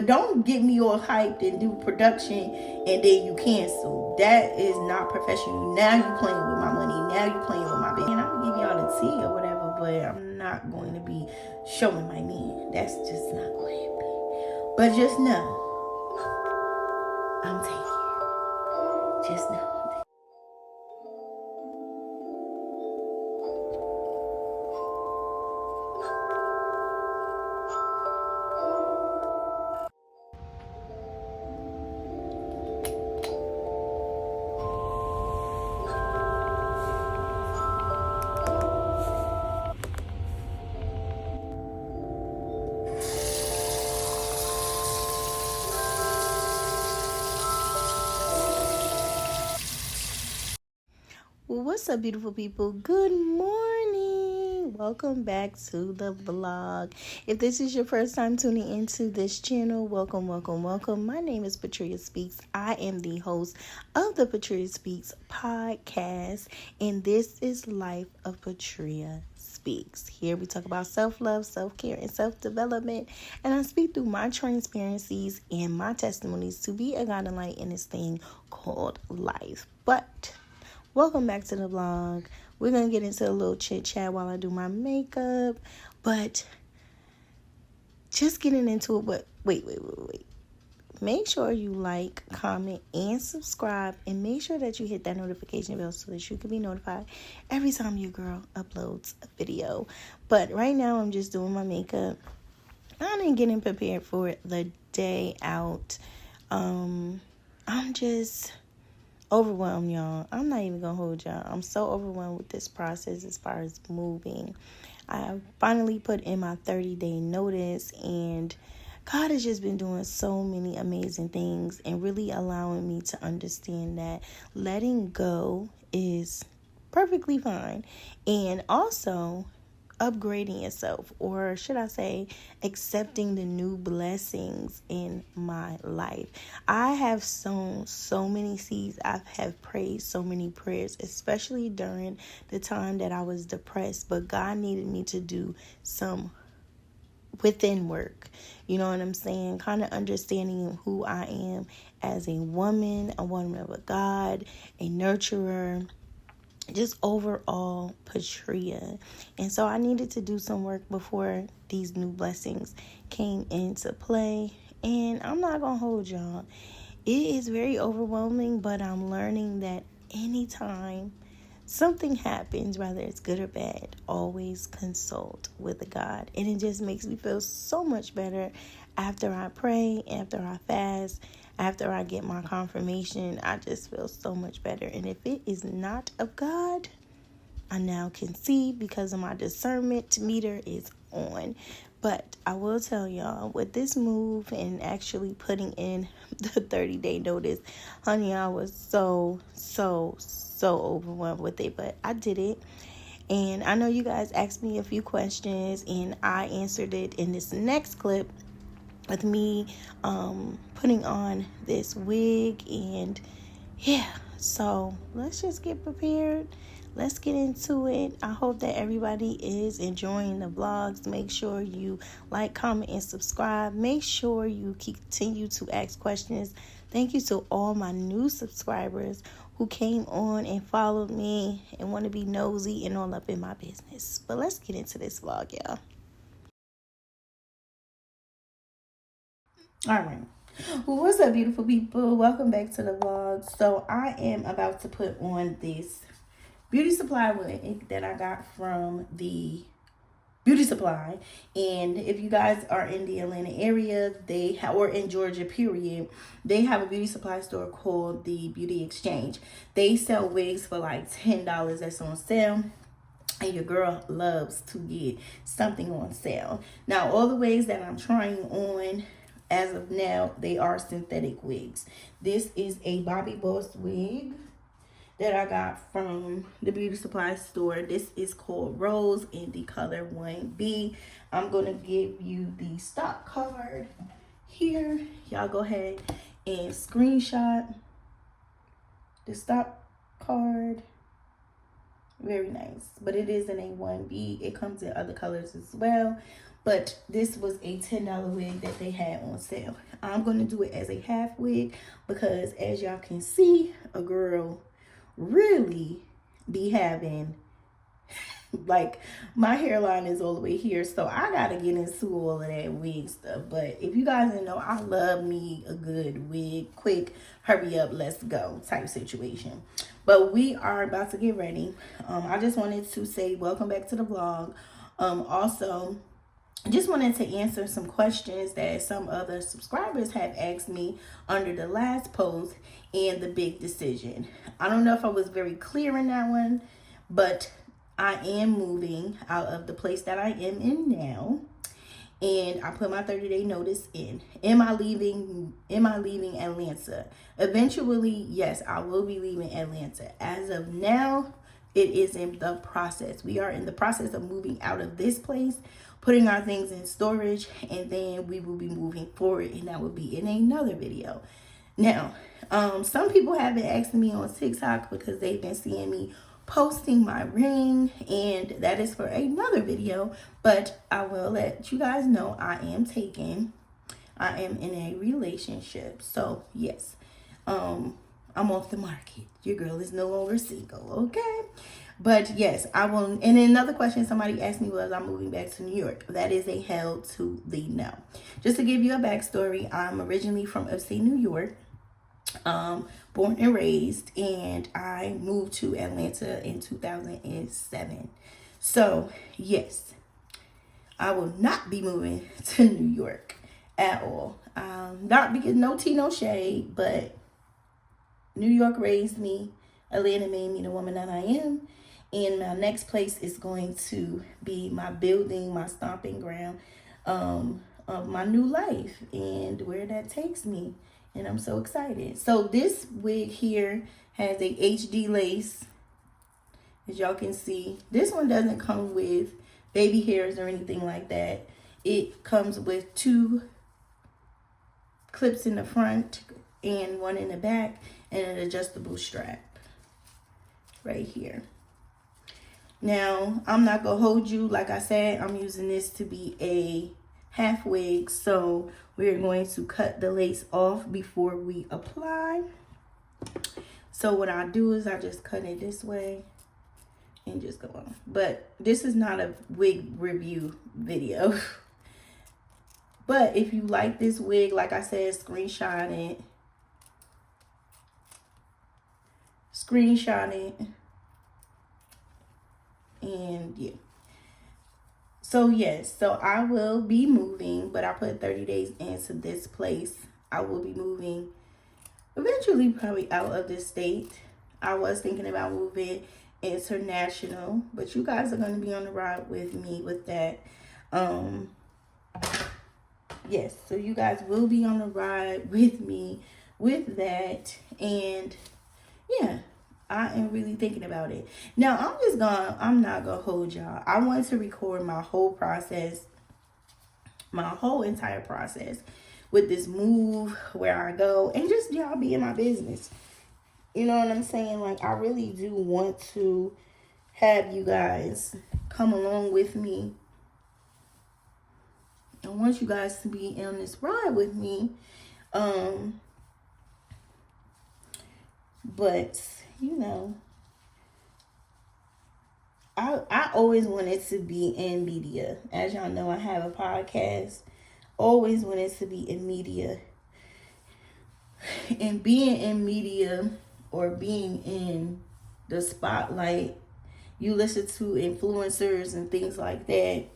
Don't get me all hyped and do production and then you cancel. That is not professional. Now you playing with my money. Now you playing with my business. And I'm gonna give y'all the tea or whatever, but I'm not going to be showing my man. That's just not going to happen. But just know, I'm taking. Just know. Well, what's up, beautiful people? Good morning. Welcome back to the vlog. If this is your first time tuning into this channel, welcome, welcome, welcome. My name is Patria Speaks. I am the host of the Patria Speaks podcast, and this is Life of Patria Speaks. Here we talk about self-love, self-care, and self-development, and I speak through my transparencies and my testimonies to be a guiding light in this thing called life. But welcome back to the vlog. We're going to get into a little chit chat while I do my makeup. But just getting into it. But wait. Make sure you like, comment, and subscribe. And make sure that you hit that notification bell so that you can be notified every time your girl uploads a video. But right now I'm just doing my makeup. I'm getting prepared for the day out. I'm just overwhelmed, y'all. I'm not even gonna hold y'all. I'm so overwhelmed with this process as far as moving. I finally put in my 30-day notice, and God has just been doing so many amazing things and really allowing me to understand that letting go is perfectly fine, and also upgrading yourself, or should I say accepting the new blessings in my life. I have sown so many seeds. I have prayed so many prayers, especially during the time that I was depressed, but God needed me to do some within work. You know what I'm saying? Kind of understanding who I am as a woman of God, a nurturer, just overall Patria. And so I needed to do some work before these new blessings came into play. And I'm not gonna hold y'all, it is very overwhelming, but I'm learning that anytime something happens, whether it's good or bad, always consult with God. And it just makes me feel so much better after I pray, after I fast, after I get my confirmation. I just feel so much better. And if it is not of God, I now can see because of my discernment meter is on. But I will tell y'all, with this move and actually putting in the 30-day notice, honey, I was so overwhelmed with it. But I did it. And I know you guys asked me a few questions, and I answered it in this next clip with me putting on this wig. And yeah, so let's just get prepared. Let's get into it. I hope that everybody is enjoying the vlogs. Make sure you like, comment, and subscribe. Make sure you continue to ask questions. Thank you to all my new subscribers who came on and followed me and want to be nosy and all up in my business. But let's get into this vlog, y'all. All right. Well, what's up, beautiful people? Welcome back to the vlog. So I am about to put on this beauty supply wig that I got from the beauty supply. And if you guys are in the Atlanta area, or in Georgia period, they have a beauty supply store called the Beauty Exchange. They sell wigs for like $10 that's on sale. And your girl loves to get something on sale. Now, all the wigs that I'm trying on as of now, they are synthetic wigs. This is a Bobby Boss wig that I got from the beauty supply store. This is called Rose in the color 1B. I'm going to give you the stock card here. Y'all go ahead and screenshot the stock card. Very nice, but it is in a 1B. It comes in other colors as well, But this was a $10 wig that they had on sale. I'm going to do it as a half wig because, as y'all can see, a girl really be having, like, my hairline is all the way here, so I gotta get into all of that wig stuff. But if you guys didn't know, I love me a good wig, quick, hurry up, let's go type situation. But we are about to get ready. I just wanted to say welcome back to the vlog. Also, I just wanted to answer some questions that some other subscribers have asked me under the last post and the big decision. I don't know if I was very clear in that one, but I am moving out of the place that I am in now, and I put my 30-day notice in. Am I leaving Atlanta? Eventually, yes, I will be leaving Atlanta. As of now, it is in the process. We are in the process of moving out of this place, putting our things in storage, and then we will be moving forward, and that will be in another video. Now, some people have been asking me on TikTok because they've been seeing me posting my ring, and that is for another video, but I will let you guys know I am in a relationship. So yes, I'm off the market. Your girl is no longer single, okay? But yes, I will. And then another question somebody asked me was, I'm moving back to New York. That is a hell to the no. Just to give you a backstory, I'm originally from upstate New York, born and raised, and I moved to Atlanta in 2007. So yes, I will not be moving to New York at all. Not because no tea, no shade, but New York raised me. Atlanta made me the woman that I am. And my next place is going to be my building, my stomping ground of my new life and where that takes me. And I'm so excited. So this wig here has a HD lace, as y'all can see. This one doesn't come with baby hairs or anything like that. It comes with 2 clips in the front and 1 in the back, and an adjustable strap right here. Now, I'm not gonna hold you. Like I said, I'm using this to be a half wig, so we're going to cut the lace off before we apply. So what I do is I just cut it this way and just go on. But this is not a wig review video. But if you like this wig, like I said, screenshot it. And yeah. So yes, so I will be moving, but I put 30 days into this place. I will be moving eventually, probably out of this state. I was thinking about moving international, but you guys are going to be on the ride with me with that. Yes, so you guys will be on the ride with me with that. And yeah, I am really thinking about it. Now, I'm not gonna hold y'all. I want to record my whole process, my whole entire process with this move, where I go, and just y'all be in my business. You know what I'm saying? Like, I really do want to have you guys come along with me. I want you guys to be on this ride with me. But you know, I always wanted to be in media. As y'all know, I have a podcast. Always wanted to be in media. And being in media, or being in the spotlight, you listen to influencers and things like that.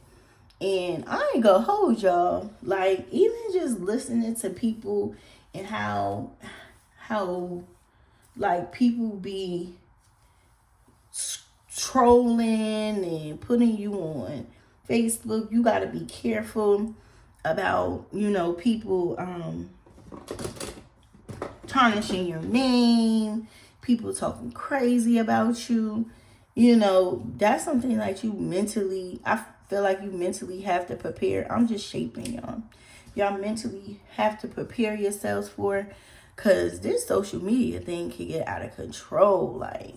And I ain't gonna hold y'all. Like, even just listening to people and how like people be trolling and putting you on Facebook. You got to be careful about, you know, people tarnishing your name, people talking crazy about you. You know, that's something that you mentally, I feel like you mentally have to prepare. I'm just shaping y'all. Y'all mentally have to prepare yourselves for, because this social media thing can get out of control. Like,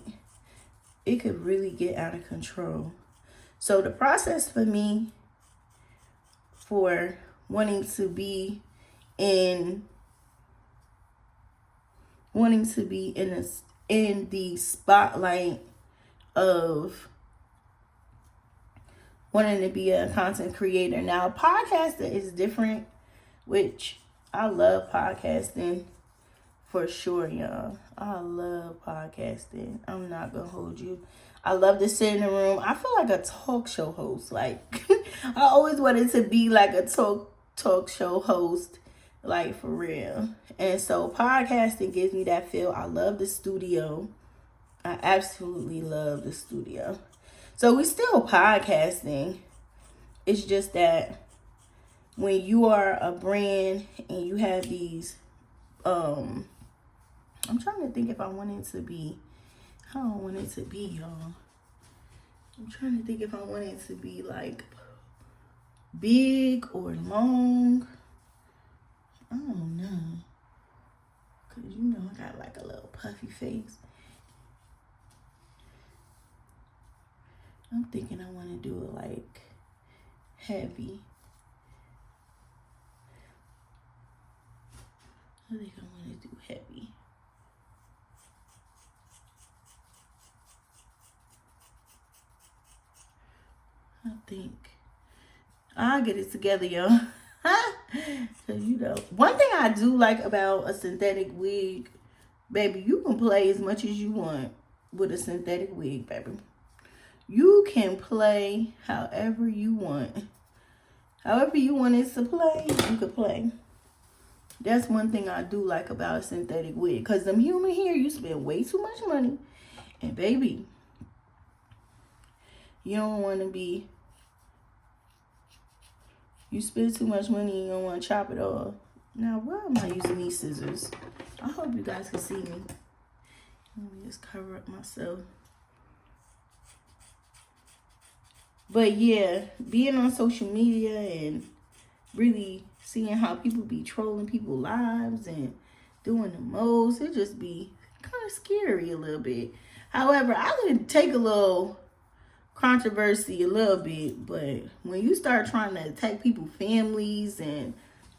it could really get out of control. So the process for me, for wanting to be in the spotlight of wanting to be a content creator. Now, podcasting is different, which I love podcasting for sure, y'all. I love podcasting. I'm not gonna hold you. I love to sit in the room. I feel like a talk show host. Like I always wanted to be like a talk show host, like for real. And so podcasting gives me that feel. I love the studio. I absolutely love the studio. So we still podcasting. It's just that when you are a brand and you have these, I'm trying to think if I want it to be, how I want it to be, y'all. I'm trying to think if I want it to be like big or long. I don't know. Because you know I got like a little puffy face. I'm thinking I want to do it like heavy. I think I want to do heavy. I think I'll get it together, y'all. Cause you know, one thing I do like about a synthetic wig, baby, you can play as much as you want with a synthetic wig, baby. You can play however you want. However you want it to play, you could play. That's one thing I do like about a synthetic wig. Because them human hair, you spend way too much money. And baby, you don't want to be, you spend too much money, you don't want to chop it off. Now, why am I using these scissors? I hope you guys can see me. Let me just cover up myself. But yeah, being on social media and really seeing how people be trolling people's lives and doing the most, it just be kind of scary a little bit. However, I would take a little controversy a little bit, but when you start trying to attack people's families and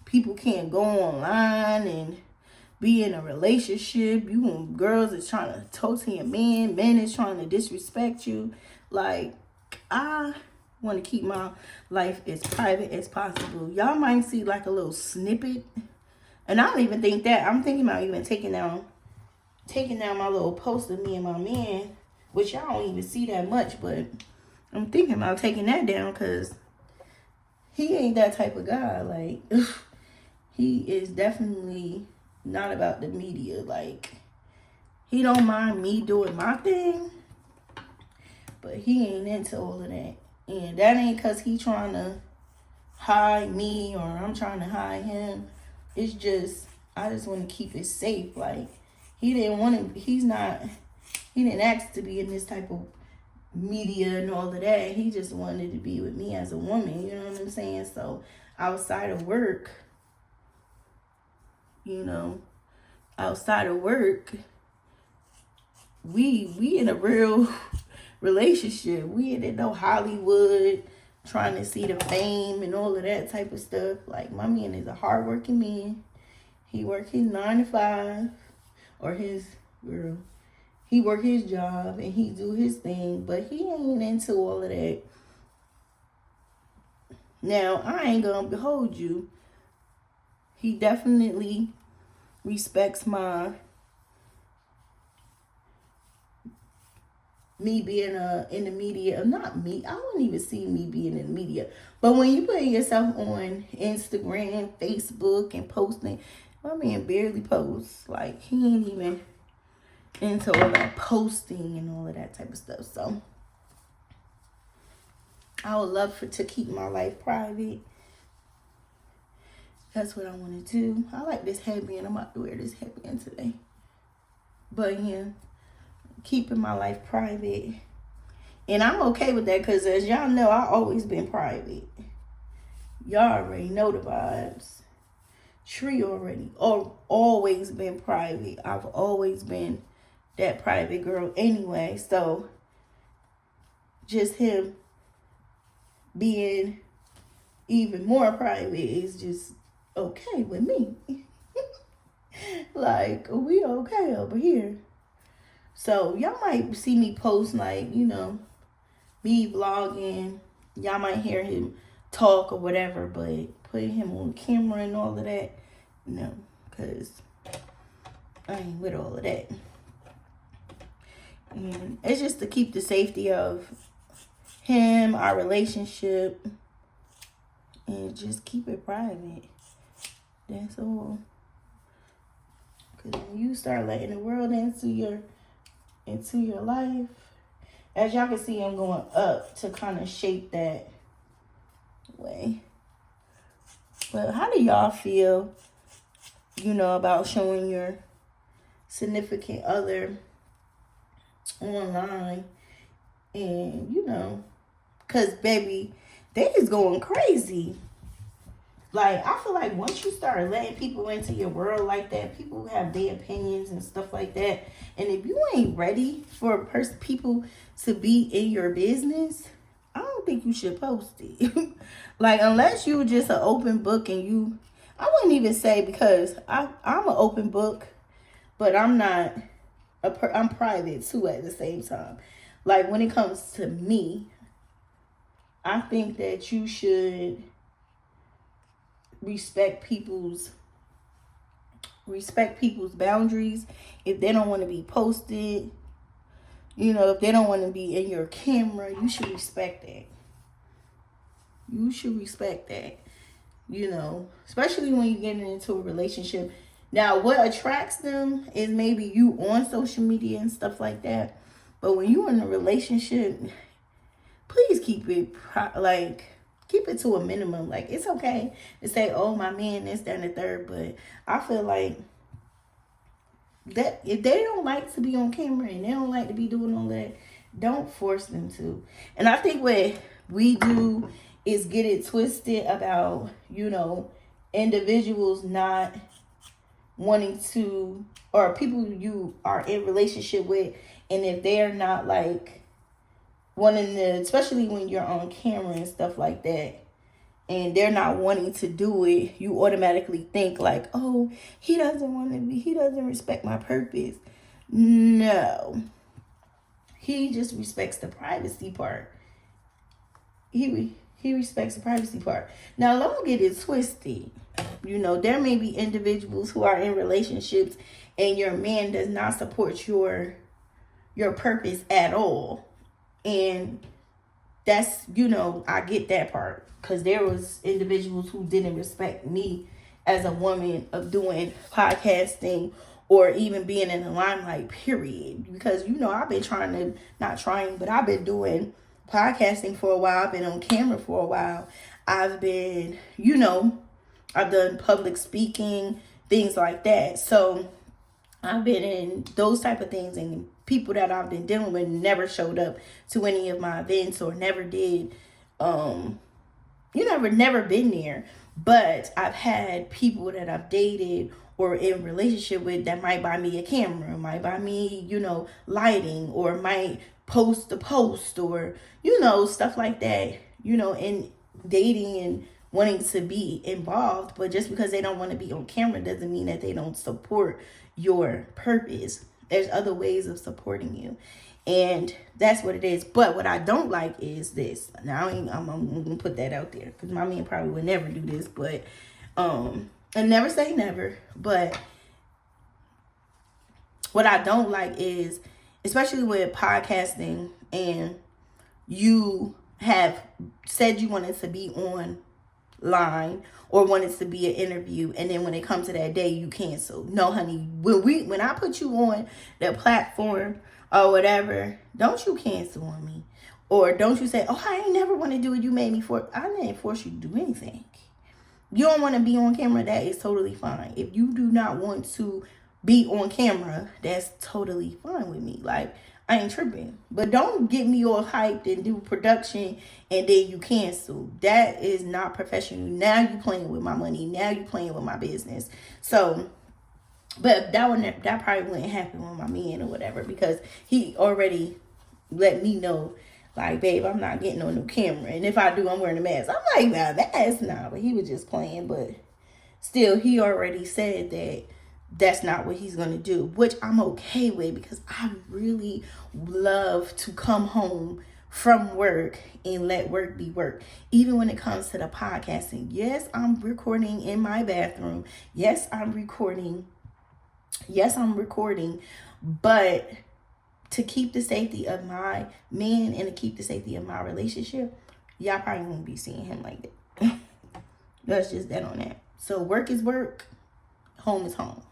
people can't go online and be in a relationship, girls is trying to talk to your men is trying to disrespect you, like, I want to keep my life as private as possible. Y'all might see like a little snippet. And I don't even think that. I'm thinking about even taking down my little post of me and my man, which y'all don't even see that much, but I'm thinking about taking that down because he ain't that type of guy. Like, he is definitely not about the media. Like, he don't mind me doing my thing, but he ain't into all of that. And that ain't because he trying to hide me or I'm trying to hide him. It's just, I just want to keep it safe. Like, he didn't ask to be in this type of media and all of that. He just wanted to be with me as a woman. You know what I'm saying? So, outside of work, we in a real relationship. We ain't in no Hollywood trying to see the fame and all of that type of stuff. Like, my man is a hardworking man. He work his 9 to 5 or he work his job and he do his thing, but he ain't into all of that. Now, I ain't gonna behold you. He definitely respects me being in the media. Not me. I wouldn't even see me being in the media. But when you put yourself on Instagram, Facebook, and posting, my man barely posts. Like, he ain't even into all that posting and all of that type of stuff. So, I would love to keep my life private. That's what I want to do. I like this headband. I'm about to wear this headband today. But yeah, keeping my life private. And I'm okay with that because, as y'all know, I've always been private. Y'all already know the vibes. Tree always been private. I've always been that private girl anyway. So, just him being even more private is just okay with me. Like, we okay over here. So y'all might see me post, like, me vlogging. Y'all might hear him talk or whatever, but putting him on camera and all of that, no, because I ain't with all of that. And it's just to keep the safety of him, our relationship, and just keep it private. That's all. Because when you start letting the world into your life, as y'all can see, I'm going up to kind of shape that way. But how do y'all feel, about showing your significant other online? And, because, baby, they is going crazy. Like, I feel like once you start letting people into your world like that, people have their opinions and stuff like that. And if you ain't ready for people to be in your business, I don't think you should post it. Like, unless you just an open book and I wouldn't even say, because I'm an open book, but I'm not, I'm private too at the same time. Like, when it comes to me, I think that you should respect people's boundaries. If they don't want to be posted, if they don't want to be in your camera, you should respect that. You should respect that. Especially when you're getting into a relationship. Now, what attracts them is maybe you on social media and stuff like that. But when you're in a relationship, please keep it keep it to a minimum. Like, it's okay to say, oh, my man, this, that, and the third. But I feel like that if they don't like to be on camera and they don't like to be doing all that, don't force them to. And I think what we do is get it twisted about, individuals not wanting to, or people you are in relationship with, and if they're not like wanting to, especially when you're on camera and stuff like that, and they're not wanting to do it, you automatically think like, oh, he doesn't respect my purpose. No. He just respects the privacy part. He respects the privacy part. Now, don't get it twisted. There may be individuals who are in relationships and your man does not support your purpose at all. And that's, I get that part. Because there was individuals who didn't respect me as a woman of doing podcasting or even being in the limelight, period. Because, I've been I've been doing podcasting for a while. I've been on camera for a while. I've been, I've done public speaking, things like that. So I've been in those type of things, and people that I've been dealing with never showed up to any of my events or never did, never been there. But I've had people that I've dated or in relationship with that might buy me a camera, might buy me, lighting, or might post a post, or, stuff like that, in dating and wanting to be involved. But just because they don't want to be on camera doesn't mean that they don't support your purpose. There's other ways of supporting you. And that's what it is. But what I don't like is this. Now, I'm going to put that out there, because my man probably would never do this. But, and never say never. But what I don't like is, especially with podcasting, and you have said you wanted to be online or wanted to be an interview, and then when it comes to that day, you cancel. No, honey. When I put you on the platform or whatever, don't you cancel on me. Or don't you say, oh, I ain't never want to do it. You made me I didn't force you to do anything. You don't want to be on camera, that is totally fine. If you do not want to be on camera, that's totally fine with me. Like, I ain't tripping. But don't get me all hyped and do production and then you cancel. That is not professional. Now you playing with my money. Now you playing with my business. So, but that probably wouldn't happen with my man or whatever, because he already let me know Like, babe, I'm not getting on no camera. And if I do, I'm wearing a mask. I'm like, nah, that's not. But he was just playing. But still, he already said that that's not what he's going to do, which I'm okay with, because I really love to come home from work and let work be work. Even when it comes to the podcasting. Yes, I'm recording in my bathroom. Yes, I'm recording. But to keep the safety of my man and to keep the safety of my relationship, y'all probably won't be seeing him like that. That's just that on that. So work is work, home is home.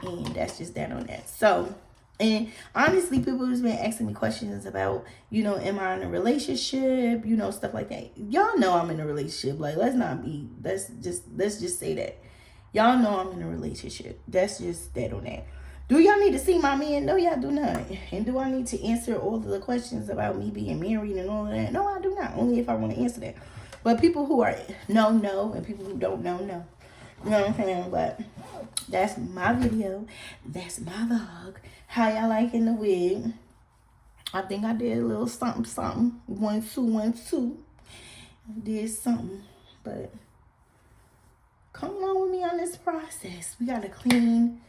And that's just that on that. So, and honestly, people have been asking me questions about, am I in a relationship, stuff like that. Y'all know I'm in a relationship. Like, let's just say that. Y'all know I'm in a relationship. That's just that on that. Do y'all need to see my man? No, y'all do not. And do I need to answer all of the questions about me being married and all of that? No, I do not. Only if I want to answer that. But people who are no, and people who don't know. You know what I'm saying? But that's my video. That's my vlog. How y'all liking the wig? I think I did a little something. 1, 2, 1, 2. I did something. But come along with me on this process. We gotta clean.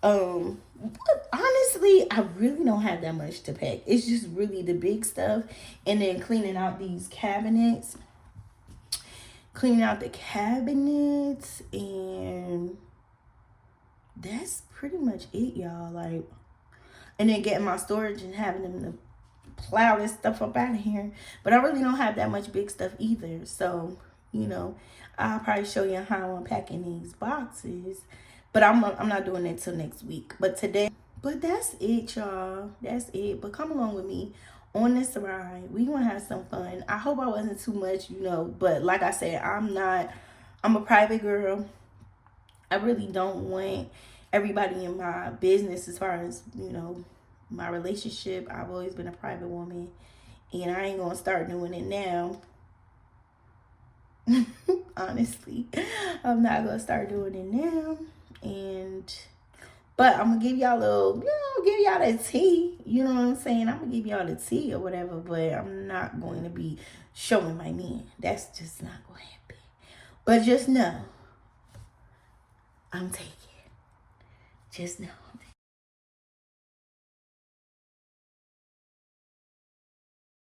Honestly, I really don't have that much to pack. It's just really the big stuff. And then cleaning out these cabinets. Cleaning out the cabinets, and that's pretty much it, y'all. Like, and then getting my storage and having them to plow this stuff up out of here. But I really don't have that much big stuff either. So, I'll probably show you how I'm unpacking these boxes. But I'm not doing it till next week. But that's it, y'all. That's it. But come along with me on this ride. We gonna have some fun. I hope I wasn't too much, but like I said, I'm a private girl. I really don't want everybody in my business as far as, my relationship. I've always been a private woman, and I ain't gonna start doing it now. Honestly, I'm not gonna start doing it now. But I'm gonna give y'all give y'all the tea. You know what I'm saying? I'm gonna give y'all the tea or whatever, but I'm not going to be showing my man. That's just not gonna happen. But just know, I'm taking. Just know.